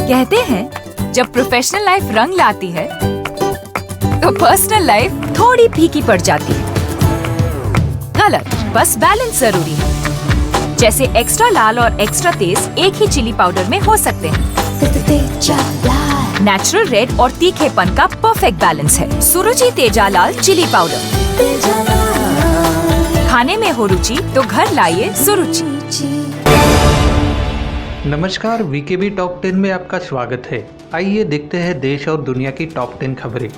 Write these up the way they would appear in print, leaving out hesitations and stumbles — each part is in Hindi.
कहते हैं जब प्रोफेशनल लाइफ रंग लाती है तो पर्सनल लाइफ थोड़ी फीकी पड़ जाती है। गलत, बस बैलेंस जरूरी है। जैसे एक्स्ट्रा लाल और एक्स्ट्रा तेज एक ही चिली पाउडर में हो सकते हैं। नेचुरल रेड और तीखेपन का परफेक्ट बैलेंस है सुरुचि तेजा लाल चिली पाउडर। खाने में हो रुचि तो घर लाइए सुरुचि। नमस्कार, वीकेबी टॉप 10 में आपका स्वागत है। आइए देखते हैं देश और दुनिया की टॉप 10 खबरें।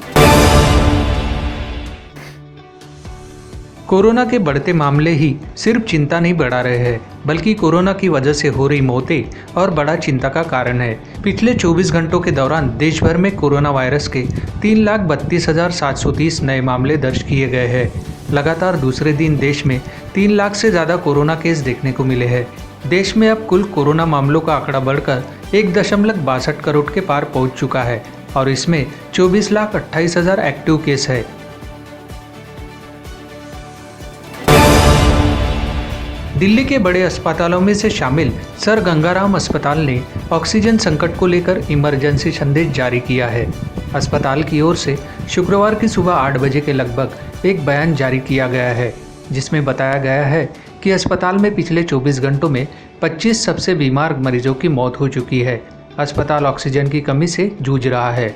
कोरोना के बढ़ते मामले ही सिर्फ चिंता नहीं बढ़ा रहे हैं, बल्कि कोरोना की वजह से हो रही मौतें और बड़ा चिंता का कारण है। पिछले 24 घंटों के दौरान देश भर में कोरोना वायरस के 3,32,730 नए मामले दर्ज किए गए हैं। लगातार दूसरे दिन देश में 3 लाख से ज़्यादा कोरोना केस देखने को मिले हैं। देश में अब कुल कोरोना मामलों का आंकड़ा बढ़कर 1.62 करोड़ के पार पहुंच चुका है और इसमें 24,28,000 एक्टिव केस है। दिल्ली के बड़े अस्पतालों में से शामिल सर गंगाराम अस्पताल ने ऑक्सीजन संकट को लेकर इमरजेंसी संदेश जारी किया है। अस्पताल की ओर से शुक्रवार की सुबह 8 बजे के लगभग एक बयान जारी किया गया है, जिसमें बताया गया है कि अस्पताल में पिछले 24 घंटों में 25 सबसे बीमार मरीजों की मौत हो चुकी है। अस्पताल ऑक्सीजन की कमी से जूझ रहा है।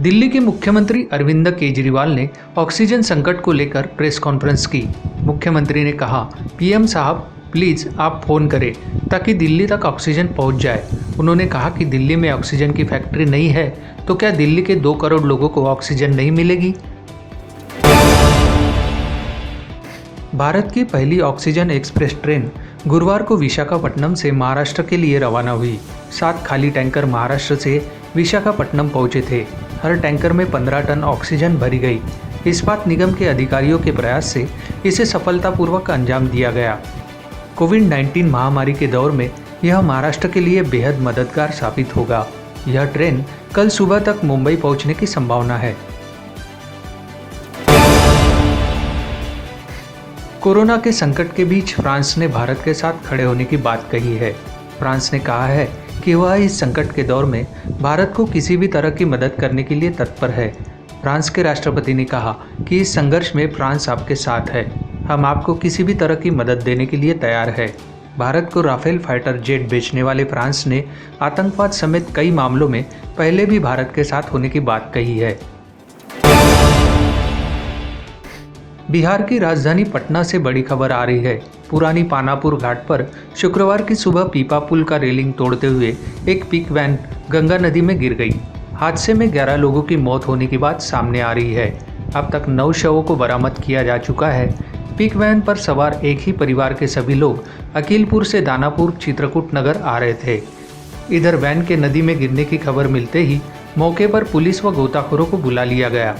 दिल्ली के मुख्यमंत्री अरविंद केजरीवाल ने ऑक्सीजन संकट को लेकर प्रेस कॉन्फ्रेंस की। मुख्यमंत्री ने कहा, पीएम साहब प्लीज़ आप फ़ोन करें ताकि दिल्ली तक ऑक्सीजन पहुंच जाए। उन्होंने कहा कि दिल्ली में ऑक्सीजन की फैक्ट्री नहीं है तो क्या दिल्ली के 2 करोड़ लोगों को ऑक्सीजन नहीं मिलेगी? भारत की पहली ऑक्सीजन एक्सप्रेस ट्रेन गुरुवार को विशाखापट्टनम से महाराष्ट्र के लिए रवाना हुई। 7 खाली टैंकर महाराष्ट्र से विशाखापट्टनम पहुंचे थे। हर टैंकर में 15 टन ऑक्सीजन भरी गई। इस्पात निगम के अधिकारियों के प्रयास से इसे सफलतापूर्वक अंजाम दिया गया। कोविड-19 महामारी के दौर में यह महाराष्ट्र के लिए बेहद मददगार साबित होगा। यह ट्रेन कल सुबह तक मुंबई पहुंचने की संभावना है। कोरोना के संकट के बीच फ्रांस ने भारत के साथ खड़े होने की बात कही है। फ्रांस ने कहा है कि वह इस संकट के दौर में भारत को किसी भी तरह की मदद करने के लिए तत्पर है। फ्रांस के राष्ट्रपति ने कहा कि इस संघर्ष में फ्रांस आपके साथ है। हम आपको किसी भी तरह की मदद देने के लिए तैयार है। भारत को राफेल फाइटर जेट बेचने वाले फ्रांस ने आतंकवाद समेत कई मामलों में पहले भी भारत के साथ होने की बात कही है। बिहार की राजधानी पटना से बड़ी खबर आ रही है। पुरानी पानापुर घाट पर शुक्रवार की सुबह पीपा पुल का रेलिंग तोड़ते हुए एक पिक वैन गंगा नदी में गिर गई। हादसे में 11 लोगों की मौत होने की बात सामने आ रही है। अब तक 9 शवों को बरामद किया जा चुका है। पिक वैन पर सवार एक ही परिवार के सभी लोग अकीलपुर से दानापुर चित्रकूट नगर आ रहे थे। इधर वैन के नदी में गिरने की खबर मिलते ही मौके पर पुलिस व गोताखोरों को बुला लिया गया।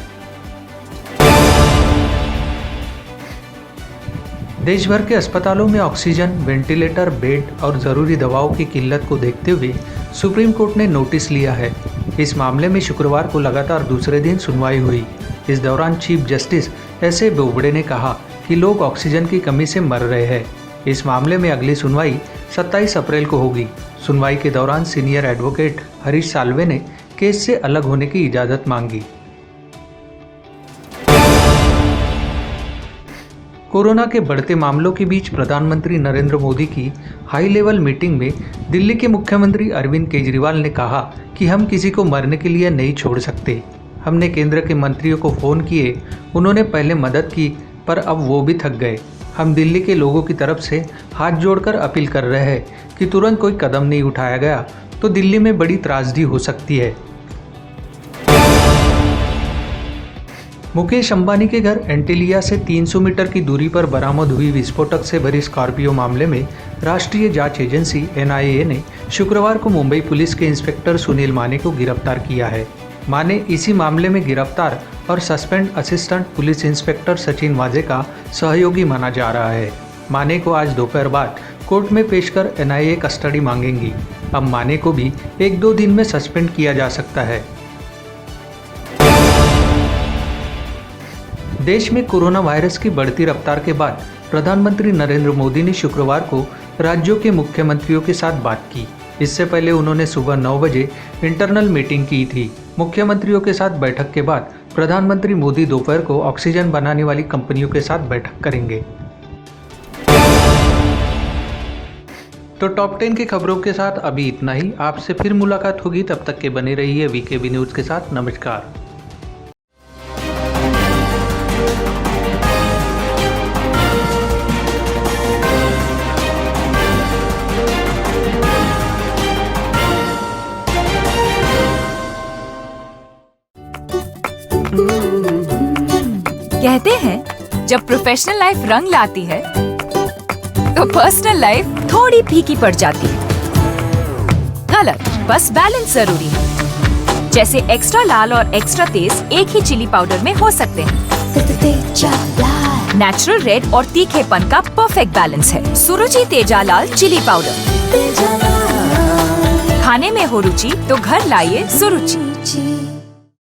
देश भर के अस्पतालों में ऑक्सीजन, वेंटिलेटर, बेड और ज़रूरी दवाओं की किल्लत को देखते हुए सुप्रीम कोर्ट ने नोटिस लिया है। इस मामले में शुक्रवार को लगातार दूसरे दिन सुनवाई हुई। इस दौरान chief justice S A Bobde ने कहा कि लोग ऑक्सीजन की कमी से मर रहे हैं। इस मामले में अगली सुनवाई 27 अप्रैल को होगी। सुनवाई के दौरान सीनियर एडवोकेट हरीश साल्वे ने केस से अलग होने की इजाज़त मांगी। कोरोना के बढ़ते मामलों के बीच प्रधानमंत्री नरेंद्र मोदी की हाई लेवल मीटिंग में दिल्ली के मुख्यमंत्री अरविंद केजरीवाल ने कहा कि हम किसी को मरने के लिए नहीं छोड़ सकते। हमने केंद्र के मंत्रियों को फ़ोन किए, उन्होंने पहले मदद की, पर अब वो भी थक गए। हम दिल्ली के लोगों की तरफ से हाथ जोड़कर अपील कर रहे हैं कि तुरंत कोई कदम नहीं उठाया गया तो दिल्ली में बड़ी त्रासदी हो सकती है। मुकेश अंबानी के घर एंटीलिया से 300 मीटर की दूरी पर बरामद हुई विस्फोटक से भरी स्कॉर्पियो मामले में राष्ट्रीय जांच एजेंसी एनआईए ने शुक्रवार को मुंबई पुलिस के इंस्पेक्टर सुनील माने को गिरफ्तार किया है। माने इसी मामले में गिरफ्तार और suspend assistant police inspector Sachin वाजे का सहयोगी माना जा रहा है। माने को आज दोपहर बाद कोर्ट में पेश कर एनआईए कस्टडी मांगेंगी। अब माने को भी 1-2 दिन में सस्पेंड किया जा सकता है। देश में कोरोना वायरस की बढ़ती रफ्तार के बाद प्रधानमंत्री नरेंद्र मोदी ने शुक्रवार को राज्यों के मुख्यमंत्रियों के साथ बात की। इससे पहले उन्होंने सुबह 9 बजे इंटरनल मीटिंग की थी। मुख्यमंत्रियों के साथ बैठक के बाद प्रधानमंत्री मोदी दोपहर को ऑक्सीजन बनाने वाली कंपनियों के साथ बैठक करेंगे। तो टॉप 10 की खबरों के साथ अभी इतना ही। आपसे फिर मुलाकात होगी, तब तक के बने रहिए वीकेबी न्यूज़ के साथ। नमस्कार। कहते हैं जब प्रोफेशनल लाइफ रंग लाती है तो पर्सनल लाइफ थोड़ी फीकी पड़ जाती है। गलत, बस बैलेंस जरूरी है। जैसे एक्स्ट्रा लाल और एक्स्ट्रा तेज एक ही चिली पाउडर में हो सकते हैं। नेचुरल रेड और तीखेपन का परफेक्ट बैलेंस है सुरुचि तेजा लाल चिली पाउडर। खाने में हो रुचि तो घर लाइए सुरुचि।